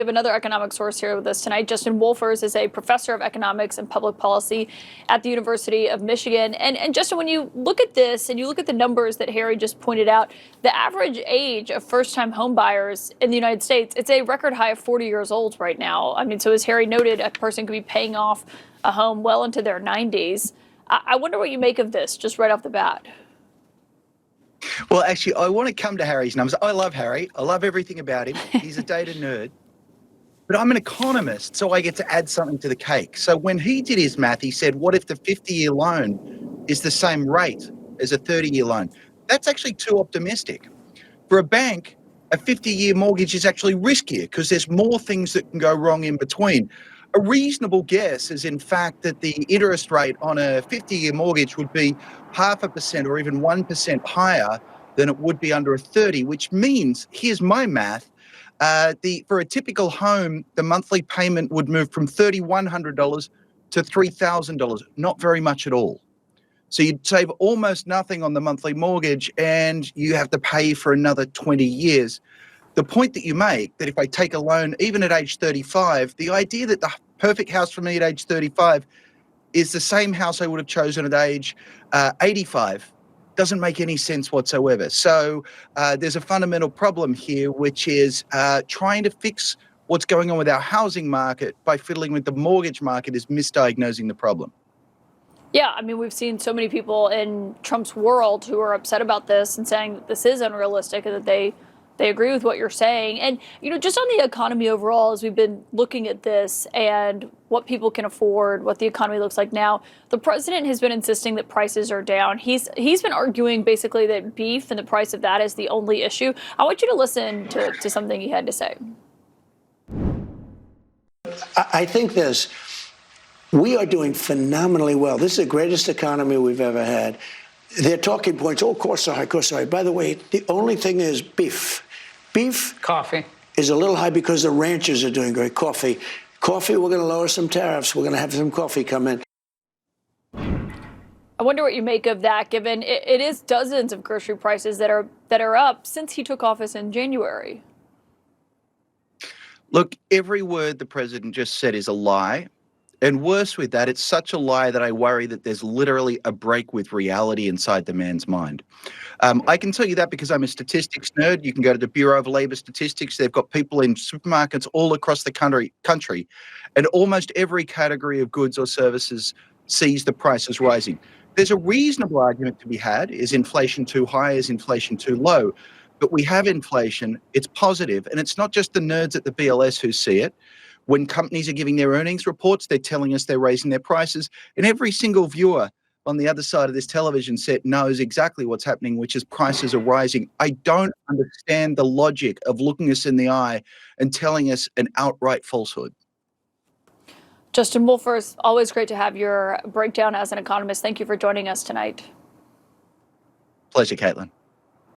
We have another economic source here with us tonight. Justin Wolfers is a professor of economics and public policy at the University of Michigan. And Justin, when you look at this and you look at the numbers that Harry just pointed out, the average age of first-time home buyers in the United States, it's a record high of 40 years old right now. I mean, so as Harry noted, a person could be paying off a home well into their 90s. I wonder what you make of this just right off the bat. Well, actually, I want to come to Harry's numbers. I love Harry. I love everything about him. He's a data nerd. But I'm an economist, so I get to add something to the cake. So when he did his math, he said, what if the 50-year loan is the same rate as a 30-year loan? That's actually too optimistic. For a bank, a 50-year mortgage is actually riskier because there's more things that can go wrong in between. A reasonable guess is, in fact, that the interest rate on a 50-year mortgage would be 0.5% or even 1% higher than it would be under a 30, which means, here's my math, for a typical home, the monthly payment would move from $3,100 to $3,000, not very much at all. So you'd save almost nothing on the monthly mortgage and you have to pay for another 20 years. The point that you make, that if I take a loan, even at age 35, the idea that the perfect house for me at age 35 is the same house I would have chosen at age 85, doesn't make any sense whatsoever. So there's a fundamental problem here, which is trying to fix what's going on with our housing market by fiddling with the mortgage market is misdiagnosing the problem. Yeah, I mean, we've seen so many people in Trump's world who are upset about this and saying that this is unrealistic and that they agree with what you're saying. And, just on the economy overall, as we've been looking at this and what people can afford, what the economy looks like now, the president has been insisting that prices are down. He's been arguing basically that beef and the price of that is the only issue. I want you to listen to something he had to say. I think we are doing phenomenally well. This is the greatest economy we've ever had. Their talking points, costs are high, costs are high. By the way, the only thing is beef. Coffee is a little high because the ranchers are doing great. Coffee, we're going to lower some tariffs. We're going to have some coffee come in. I wonder what you make of that, given it is dozens of grocery prices that are up since he took office in January. Look, every word the president just said is a lie. And worse with that, it's such a lie that I worry that there's literally a break with reality inside the man's mind. I can tell you that because I'm a statistics nerd. You can go to the Bureau of Labor Statistics. They've got people in supermarkets all across the country, and almost every category of goods or services sees the prices rising. There's a reasonable argument to be had. Is inflation too high? Is inflation too low? But we have inflation. It's positive. And it's not just the nerds at the BLS who see it. When companies are giving their earnings reports, they're telling us they're raising their prices. And every single viewer on the other side of this television set knows exactly what's happening, which is prices are rising. I don't understand the logic of looking us in the eye and telling us an outright falsehood. Justin Wolfers, always great to have your breakdown as an economist. Thank you for joining us tonight. Pleasure, Kaitlan.